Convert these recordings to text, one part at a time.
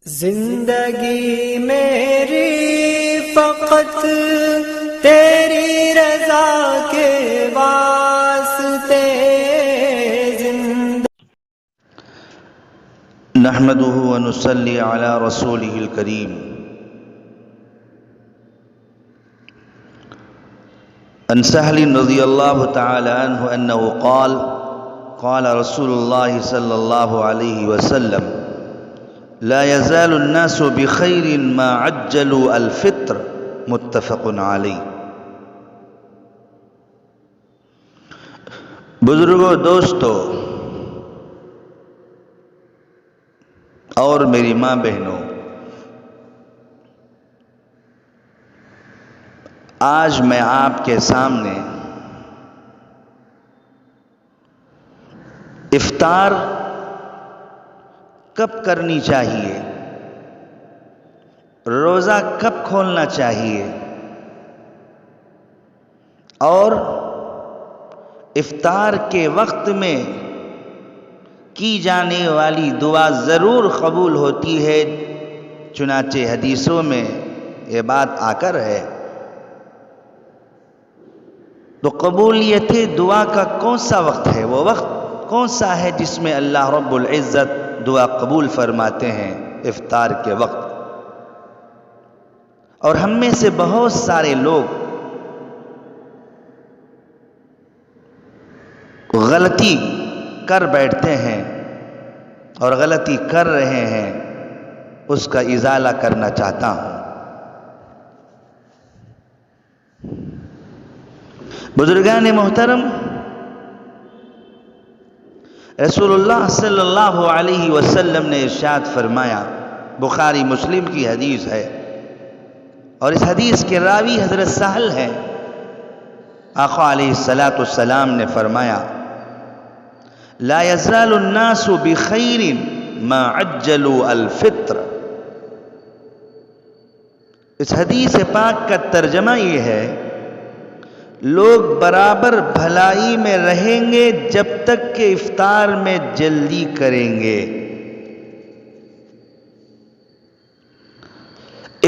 زندگی میری فقط تیری رضا کے واسطے نحمده ونصلي على رسوله الكريم عن سهل رضي الله تعالى عنه أنه قال رسول الله صلى الله عليه وسلم لا يزال الناس بخير ما عجلوا الفطر متفق عليه۔ بزرگوں، دوستو اور میری ماں بہنوں، آج میں آپ کے سامنے افطار کب کرنی چاہیے، روزہ کب کھولنا چاہیے اور افطار کے وقت میں کی جانے والی دعا ضرور قبول ہوتی ہے، چنانچہ حدیثوں میں یہ بات آ کر ہے۔ تو قبولیت دعا کا کون سا وقت ہے، وہ وقت کون سا ہے جس میں اللہ رب العزت دعا قبول فرماتے ہیں؟ افطار کے وقت۔ اور ہم میں سے بہت سارے لوگ غلطی کر بیٹھتے ہیں اور غلطی کر رہے ہیں، اس کا ازالہ کرنا چاہتا ہوں۔ بزرگان محترم، رسول اللہ صلی اللہ علیہ وسلم نے ارشاد فرمایا، بخاری مسلم کی حدیث ہے اور اس حدیث کے راوی حضرت سہل ہیں۔ آقا علیہ السلام نے فرمایا، لا يزال الناس بخیر ما عجلوا الفطر۔ اس حدیث پاک کا ترجمہ یہ ہے، لوگ برابر بھلائی میں رہیں گے جب تک کہ افطار میں جلدی کریں گے۔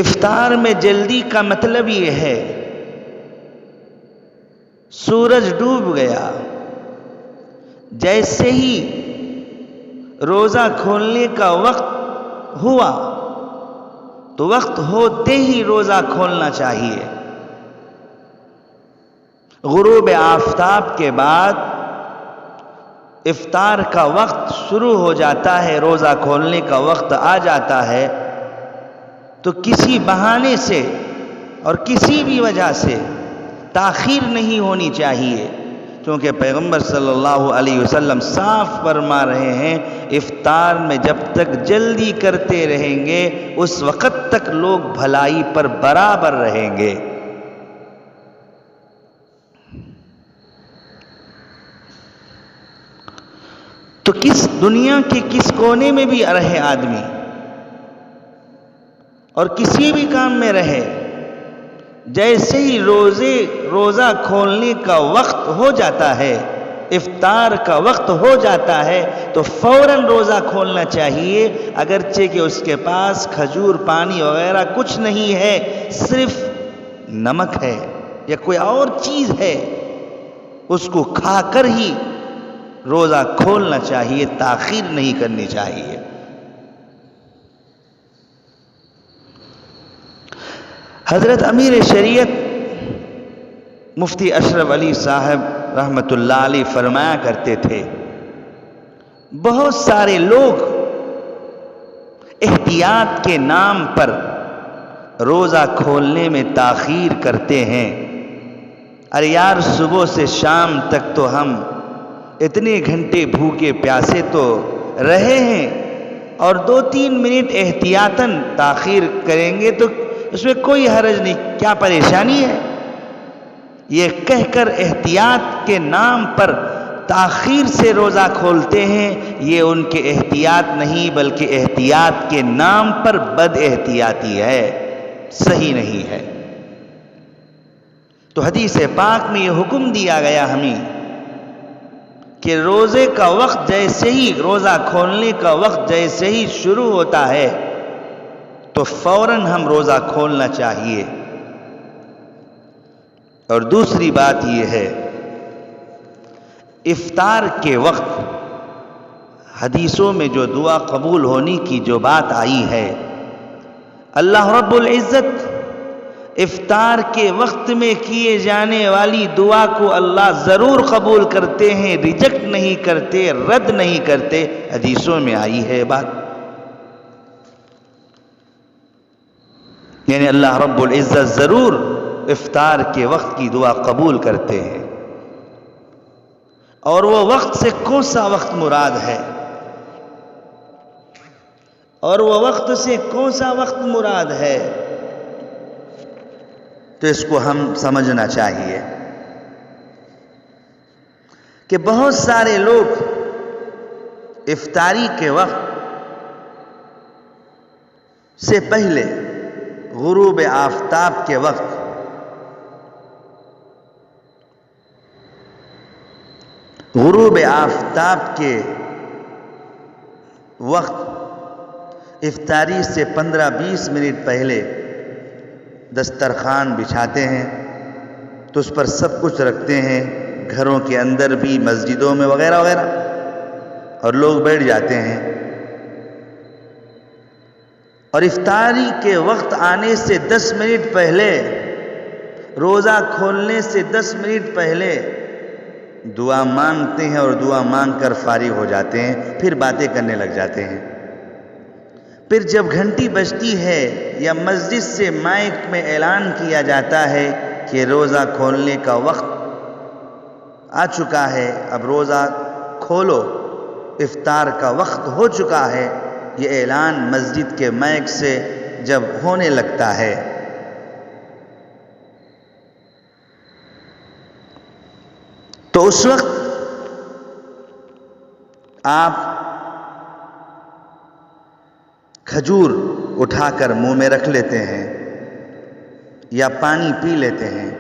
افطار میں جلدی کا مطلب یہ ہے، سورج ڈوب گیا، جیسے ہی روزہ کھولنے کا وقت ہوا تو وقت ہوتے ہی روزہ کھولنا چاہیے۔ غروب آفتاب کے بعد افطار کا وقت شروع ہو جاتا ہے، روزہ کھولنے کا وقت آ جاتا ہے، تو کسی بہانے سے اور کسی بھی وجہ سے تاخیر نہیں ہونی چاہیے، کیونکہ پیغمبر صلی اللہ علیہ وسلم صاف فرما رہے ہیں، افطار میں جب تک جلدی کرتے رہیں گے اس وقت تک لوگ بھلائی پر برابر رہیں گے۔ تو کس دنیا کے کس کونے میں بھی رہے آدمی اور کسی بھی کام میں رہے، جیسے ہی روزہ کھولنے کا وقت ہو جاتا ہے، افطار کا وقت ہو جاتا ہے، تو فوراً روزہ کھولنا چاہیے، اگرچہ کہ اس کے پاس کھجور پانی وغیرہ کچھ نہیں ہے، صرف نمک ہے یا کوئی اور چیز ہے، اس کو کھا کر ہی روزہ کھولنا چاہیے، تاخیر نہیں کرنی چاہیے۔ حضرت امیر شریعت مفتی اشرف علی صاحب رحمۃ اللہ علیہ فرمایا کرتے تھے، بہت سارے لوگ احتیاط کے نام پر روزہ کھولنے میں تاخیر کرتے ہیں۔ ارے یار، صبح سے شام تک تو ہم اتنے گھنٹے بھوکے پیاسے تو رہے ہیں، اور 2-3 منٹ احتیاطاً تاخیر کریں گے تو اس میں کوئی حرج نہیں، کیا پریشانی ہے؟ یہ کہہ کر احتیاط کے نام پر تاخیر سے روزہ کھولتے ہیں، یہ ان کے احتیاط نہیں بلکہ احتیاط کے نام پر بد احتیاطی ہے، صحیح نہیں ہے۔ تو حدیث پاک میں یہ حکم دیا گیا ہمیں کہ روزے کا وقت جیسے ہی، روزہ کھولنے کا وقت جیسے ہی شروع ہوتا ہے، تو فوراً ہم روزہ کھولنا چاہیے۔ اور دوسری بات یہ ہے، افطار کے وقت حدیثوں میں جو دعا قبول ہونے کی جو بات آئی ہے، اللہ رب العزت افطار کے وقت میں کیے جانے والی دعا کو اللہ ضرور قبول کرتے ہیں، ریجیکٹ نہیں کرتے، رد نہیں کرتے۔ حدیثوں میں آئی ہے بات، یعنی اللہ رب العزت ضرور افطار کے وقت کی دعا قبول کرتے ہیں۔ اور وہ وقت سے کون سا وقت مراد ہے؟ اور وہ وقت سے کون سا وقت مراد ہے؟ تو اس کو ہم سمجھنا چاہیے کہ بہت سارے لوگ افطاری کے وقت سے پہلے غروب آفتاب کے وقت غروب آفتاب کے وقت افطاری سے 15-20 منٹ پہلے دسترخوان بچھاتے ہیں، تو اس پر سب کچھ رکھتے ہیں، گھروں کے اندر بھی، مسجدوں میں وغیرہ وغیرہ، اور لوگ بیٹھ جاتے ہیں۔ اور افطاری کے وقت آنے سے 10 منٹ پہلے، روزہ کھولنے سے 10 منٹ پہلے دعا مانگتے ہیں، اور دعا مانگ کر فارغ ہو جاتے ہیں، پھر باتیں کرنے لگ جاتے ہیں۔ پھر جب گھنٹی بجتی ہے یا مسجد سے مائک میں اعلان کیا جاتا ہے کہ روزہ کھولنے کا وقت آ چکا ہے، اب روزہ کھولو، افطار کا وقت ہو چکا ہے، یہ اعلان مسجد کے مائک سے جب ہونے لگتا ہے، تو اس وقت آپ کھجور اٹھا کر منہ میں رکھ لیتے ہیں یا پانی پی لیتے ہیں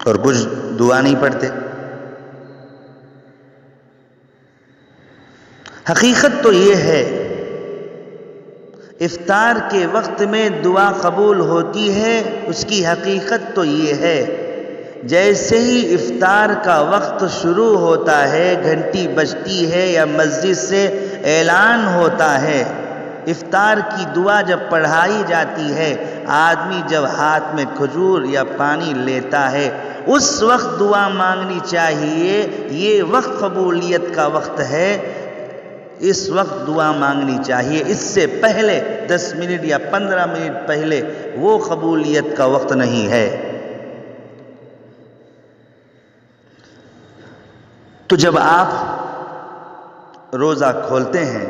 اور کچھ دعا نہیں پڑھتے۔ حقیقت تو یہ ہے، افطار کے وقت میں دعا قبول ہوتی ہے، اس کی حقیقت تو یہ ہے، جیسے ہی افطار کا وقت شروع ہوتا ہے، گھنٹی بجتی ہے یا مسجد سے اعلان ہوتا ہے، افطار کی دعا جب پڑھائی جاتی ہے، آدمی جب ہاتھ میں کھجور یا پانی لیتا ہے، اس وقت دعا مانگنی چاہیے۔ یہ وقت قبولیت کا وقت ہے، اس وقت دعا مانگنی چاہیے۔ اس سے پہلے 10 منٹ یا 15 منٹ پہلے وہ قبولیت کا وقت نہیں ہے۔ تو جب آپ روزہ کھولتے ہیں،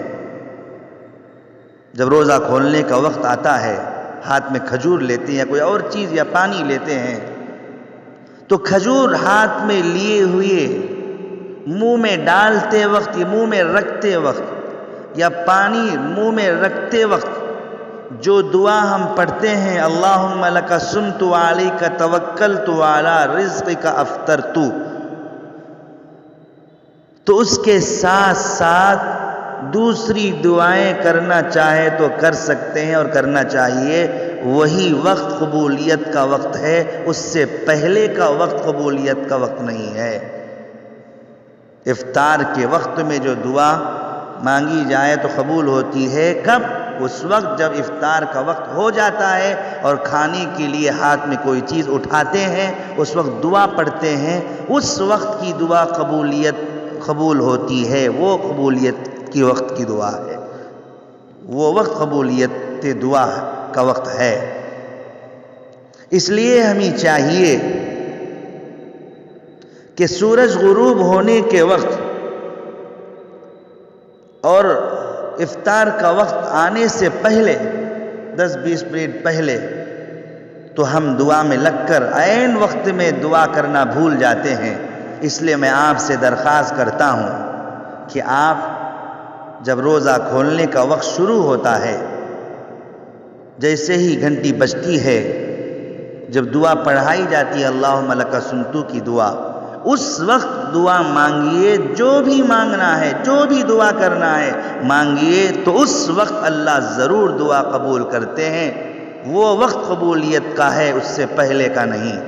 جب روزہ کھولنے کا وقت آتا ہے، ہاتھ میں کھجور لیتے ہیں یا کوئی اور چیز یا پانی لیتے ہیں، تو کھجور ہاتھ میں لیے ہوئے منہ میں ڈالتے وقت یا منہ میں رکھتے وقت یا پانی منہ میں رکھتے وقت جو دعا ہم پڑھتے ہیں، اللہم لک صمت وعلیک توکلت وعلی رزقک افطرت، تو اس کے ساتھ ساتھ دوسری دعائیں کرنا چاہے تو کر سکتے ہیں اور کرنا چاہیے۔ وہی وقت قبولیت کا وقت ہے، اس سے پہلے کا وقت قبولیت کا وقت نہیں ہے۔ افطار کے وقت میں جو دعا مانگی جائے تو قبول ہوتی ہے، کب؟ اس وقت جب افطار کا وقت ہو جاتا ہے اور کھانے کے لیے ہاتھ میں کوئی چیز اٹھاتے ہیں، اس وقت دعا پڑھتے ہیں، اس وقت کی دعا قبول ہوتی ہے۔ وہ قبولیت کی وقت کی دعا ہے، وہ وقت قبولیت دعا کا وقت ہے۔ اس لیے ہمیں چاہیے کہ سورج غروب ہونے کے وقت اور افطار کا وقت آنے سے پہلے 10-20 منٹ پہلے تو ہم دعا میں لگ کر عین وقت میں دعا کرنا بھول جاتے ہیں۔ اس لیے میں آپ سے درخواست کرتا ہوں کہ آپ جب روزہ کھولنے کا وقت شروع ہوتا ہے، جیسے ہی گھنٹی بجتی ہے، جب دعا پڑھائی جاتی ہے اللہم لک صمت کی دعا، اس وقت دعا مانگیے، جو بھی مانگنا ہے، جو بھی دعا کرنا ہے مانگیے، تو اس وقت اللہ ضرور دعا قبول کرتے ہیں۔ وہ وقت قبولیت کا ہے، اس سے پہلے کا نہیں۔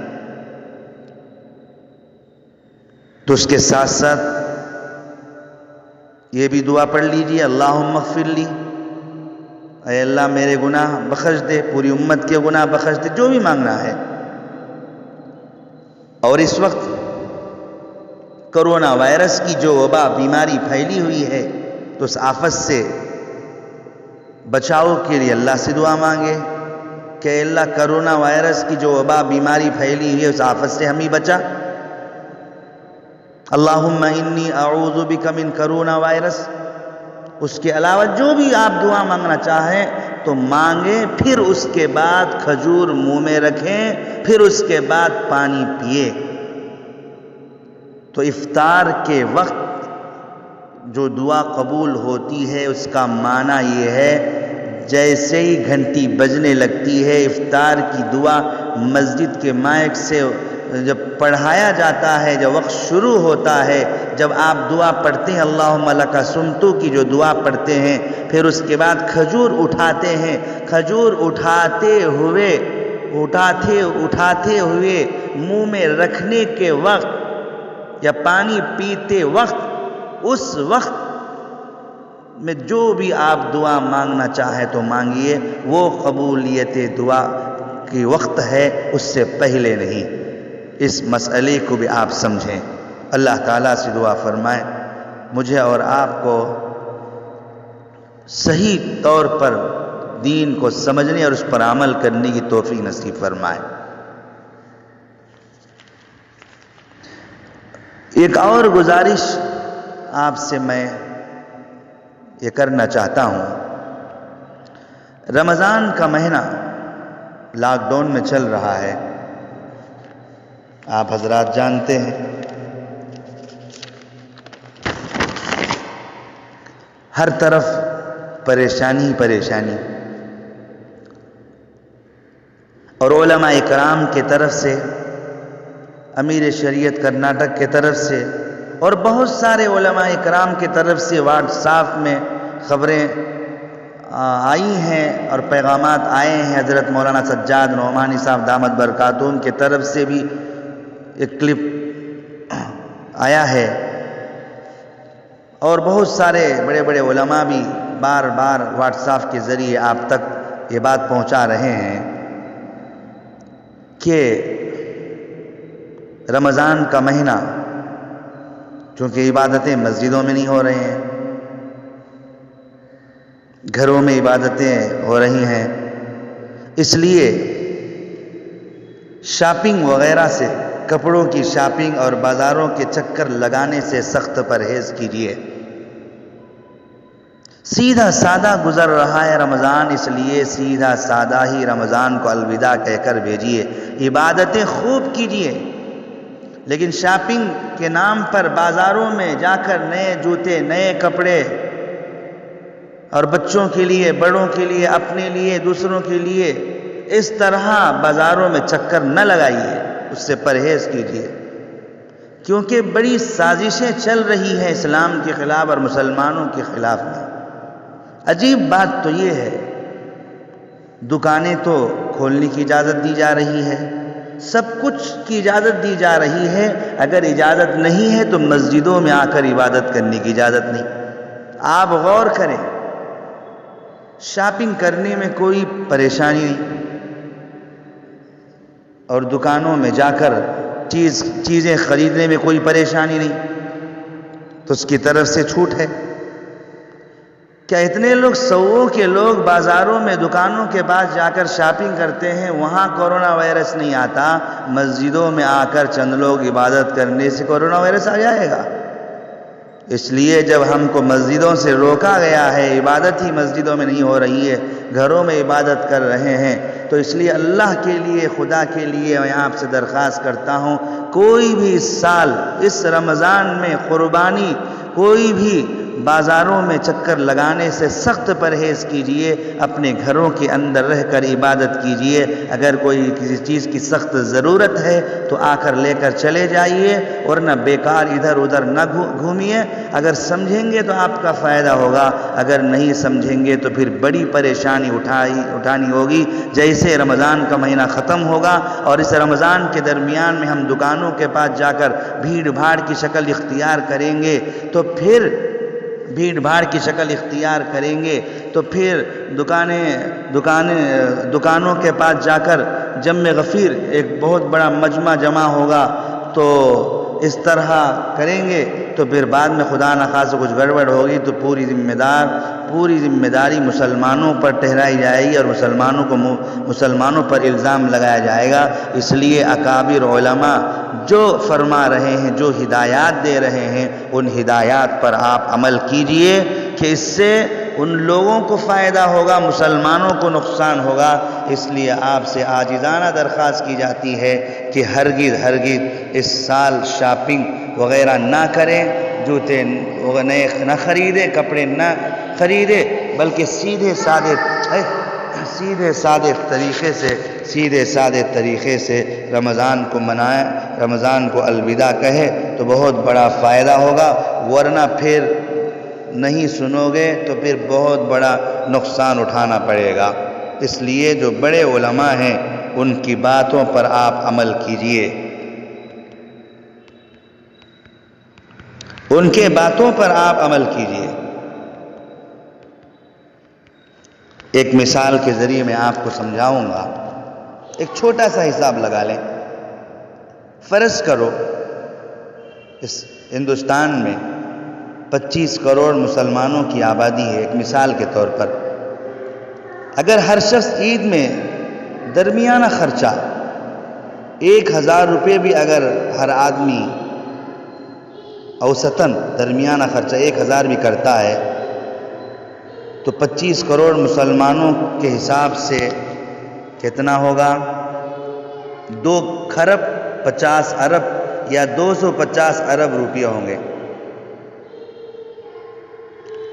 تو اس کے ساتھ ساتھ یہ بھی دعا پڑھ لیجیے، اللہم اغفر لی، اے اللہ میرے گناہ بخش دے، پوری امت کے گناہ بخش دے، جو بھی مانگنا ہے۔ اور اس وقت کرونا وائرس کی جو وبا بیماری پھیلی ہوئی ہے، تو اس آفت سے بچاؤ کے لیے اللہ سے دعا مانگے کہ اے اللہ کرونا وائرس کی جو وبا بیماری پھیلی ہوئی ہے، اس آفت سے ہمیں بچا۔ اللہم انی اعوذ بک من کرونا وائرس۔ اس کے علاوہ جو بھی آپ دعا مانگنا چاہیں تو مانگیں، پھر اس کے بعد کھجور منہ میں رکھیں، پھر اس کے بعد پانی پیے۔ تو افطار کے وقت جو دعا قبول ہوتی ہے اس کا معنی یہ ہے، جیسے ہی گھنٹی بجنے لگتی ہے افطار کی دعا مسجد کے مائک سے جب پڑھایا جاتا ہے، جب وقت شروع ہوتا ہے، جب آپ دعا پڑھتے ہیں اللہم لک صمت کی جو دعا پڑھتے ہیں، پھر اس کے بعد کھجور اٹھاتے ہیں، کھجور اٹھاتے ہوئے منہ میں رکھنے کے وقت یا پانی پیتے وقت، اس وقت میں جو بھی آپ دعا مانگنا چاہیں تو مانگیے، وہ قبولیت دعا کی وقت ہے، اس سے پہلے نہیں۔ اس مسئلے کو بھی آپ سمجھیں۔ اللہ تعالیٰ سے دعا فرمائیں مجھے اور آپ کو صحیح طور پر دین کو سمجھنے اور اس پر عمل کرنے کی توفیق نصیب فرمائے۔ ایک اور گزارش آپ سے میں یہ کرنا چاہتا ہوں، رمضان کا مہینہ لاک ڈاؤن میں چل رہا ہے، آپ حضرات جانتے ہیں۔ ہر طرف پریشانی ہی پریشانی، اور علماء اکرام کی طرف سے، امیر شریعت کرناٹک کی طرف سے، اور بہت سارے علماء اکرام کی طرف سے واٹس ایپ میں خبریں آئی ہیں اور پیغامات آئے ہیں۔ حضرت مولانا سجاد نعمانی صاحب دامت برکاتہم کی طرف سے بھی ایک کلپ آیا ہے، اور بہت سارے بڑے بڑے علماء بھی بار بار واٹس ایپ کے ذریعے آپ تک یہ بات پہنچا رہے ہیں کہ رمضان کا مہینہ چونکہ عبادتیں مسجدوں میں نہیں ہو رہے ہیں، گھروں میں عبادتیں ہو رہی ہیں، اس لیے شاپنگ وغیرہ سے، کپڑوں کی شاپنگ اور بازاروں کے چکر لگانے سے سخت پرہیز کیجیے۔ سیدھا سادہ گزر رہا ہے رمضان، اس لیے سیدھا سادہ ہی رمضان کو الوداع کہہ کر بھیجیے۔ عبادتیں خوب کیجیے، لیکن شاپنگ کے نام پر بازاروں میں جا کر نئے جوتے، نئے کپڑے، اور بچوں کے لیے، بڑوں کے لیے، اپنے لیے، دوسروں کے لیے اس طرح بازاروں میں چکر نہ لگائیے، اس سے پرہیز کیجیے، کیونکہ بڑی سازشیں چل رہی ہیں اسلام کے خلاف اور مسلمانوں کے خلاف میں۔ عجیب بات تو یہ ہے، دکانیں تو کھولنے کی اجازت دی جا رہی ہے، سب کچھ کی اجازت دی جا رہی ہے، اگر اجازت نہیں ہے تو مسجدوں میں آ کر عبادت کرنے کی اجازت نہیں۔ آپ غور کریں، شاپنگ کرنے میں کوئی پریشانی نہیں، اور دکانوں میں جا کر چیزیں خریدنے میں کوئی پریشانی نہیں، تو اس کی طرف سے چھوٹ ہے۔ کیا اتنے لوگ، سووں کے لوگ بازاروں میں، دکانوں کے پاس جا کر شاپنگ کرتے ہیں، وہاں کورونا وائرس نہیں آتا، مسجدوں میں آ کر چند لوگ عبادت کرنے سے کورونا وائرس آ جائے گا؟ اس لیے جب ہم کو مسجدوں سے روکا گیا ہے، عبادت ہی مسجدوں میں نہیں ہو رہی ہے، گھروں میں عبادت کر رہے ہیں، تو اس لیے اللہ کے لیے، خدا کے لیے میں آپ سے درخواست کرتا ہوں، کوئی بھی اس سال اس رمضان میں قربانی، کوئی بھی بازاروں میں چکر لگانے سے سخت پرہیز کیجئے، اپنے گھروں کے اندر رہ کر عبادت کیجئے۔ اگر کوئی کسی چیز کی سخت ضرورت ہے تو آ کر لے کر چلے جائیے، ورنہ بیکار ادھر ادھر نہ گھومیے۔ اگر سمجھیں گے تو آپ کا فائدہ ہوگا، اگر نہیں سمجھیں گے تو پھر بڑی پریشانی اٹھانی ہوگی۔ جیسے رمضان کا مہینہ ختم ہوگا اور اس رمضان کے درمیان میں ہم دکانوں کے پاس جا کر بھیڑ بھاڑ کی شکل اختیار کریں گے تو پھر دکانوں کے پاس جا کر جمع غفیر ایک بہت بڑا مجمع جمع ہوگا، تو اس طرح کریں گے تو پھر بعد میں خدا نخواستہ کچھ گڑبڑ ہوگی تو پوری ذمہ داری مسلمانوں پر ٹھہرائی جائے گی اور مسلمانوں پر الزام لگایا جائے گا۔ اس لیے اکابر علماء جو فرما رہے ہیں، جو ہدایات دے رہے ہیں، ان ہدایات پر آپ عمل کیجئے کہ اس سے ان لوگوں کو فائدہ ہوگا، مسلمانوں کو نقصان ہوگا۔ اس لیے آپ سے عاجزانہ درخواست کی جاتی ہے کہ ہرگز اس سال شاپنگ وغیرہ نہ کریں، جوتے نئے نہ خریدیں، کپڑے نہ خریدیں، بلکہ سیدھے سادے طریقے سے رمضان کو منائیں، رمضان کو الوداع کہے تو بہت بڑا فائدہ ہوگا، ورنہ پھر نہیں سنو گے تو پھر بہت بڑا نقصان اٹھانا پڑے گا۔ اس لیے جو بڑے علماء ہیں ان کی باتوں پر آپ عمل کیجئے، ان کے باتوں پر آپ عمل کیجئے۔ ایک مثال کے ذریعے میں آپ کو سمجھاؤں گا، ایک چھوٹا سا حساب لگا لیں۔ فرض کرو اس ہندوستان میں 25 کروڑ مسلمانوں کی آبادی ہے، ایک مثال کے طور پر۔ اگر ہر شخص عید میں درمیانہ خرچہ 1000 روپے بھی اگر ہر آدمی اوسطاً درمیانہ خرچہ 1000 بھی کرتا ہے تو 25 کروڑ مسلمانوں کے حساب سے کتنا ہوگا؟ 2 خرب 50 ارب یا 250 ارب روپیہ ہوں گے،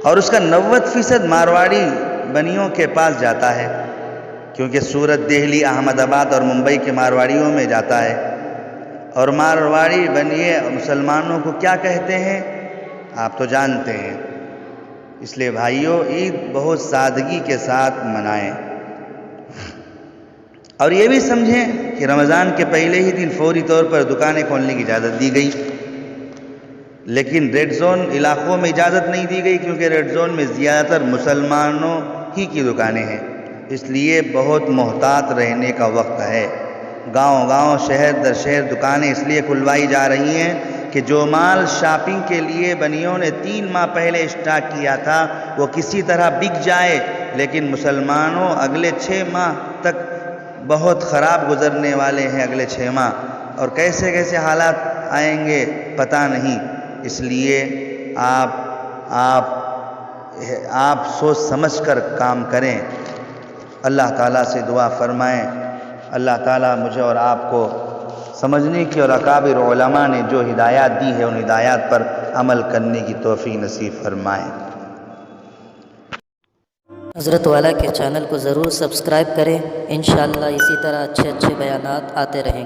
اور اس کا 90% مارواڑی بنیوں کے پاس جاتا ہے، کیونکہ سورت، دہلی، احمد آباد اور ممبئی کے مارواڑیوں میں جاتا ہے۔ اور مارواڑی بنیے مسلمانوں کو کیا کہتے ہیں آپ تو جانتے ہیں۔ اس لیے بھائیوں، عید بہت سادگی کے ساتھ منائیں، اور یہ بھی سمجھیں کہ رمضان کے پہلے ہی دن فوری طور پر دکانیں کھولنے کی اجازت دی گئی، لیکن ریڈ زون علاقوں میں اجازت نہیں دی گئی، کیونکہ ریڈ زون میں زیادہ تر مسلمانوں ہی کی دکانیں ہیں۔ اس لیے بہت محتاط رہنے کا وقت ہے۔ گاؤں شہر در شہر دکانیں اس لیے کھلوائی جا رہی ہیں کہ جو مال شاپنگ کے لیے بنیوں نے 3 ماہ پہلے اسٹاک کیا تھا وہ کسی طرح بک جائے، لیکن مسلمانوں اگلے 6 ماہ تک بہت خراب گزرنے والے ہیں، اگلے 6 ماہ، اور کیسے حالات آئیں گے پتہ نہیں۔ اس لیے آپ سوچ سمجھ کر کام کریں۔ اللہ تعالیٰ سے دعا فرمائیں، اللہ تعالیٰ مجھے اور آپ کو سمجھنے کی اور اکابر علماء نے جو ہدایات دی ہے ان ہدایات پر عمل کرنے کی توفیق نصیب فرمائیں۔ حضرت والا کے چینل کو ضرور سبسکرائب کریں، انشاءاللہ اسی طرح اچھے بیانات آتے رہیں گے۔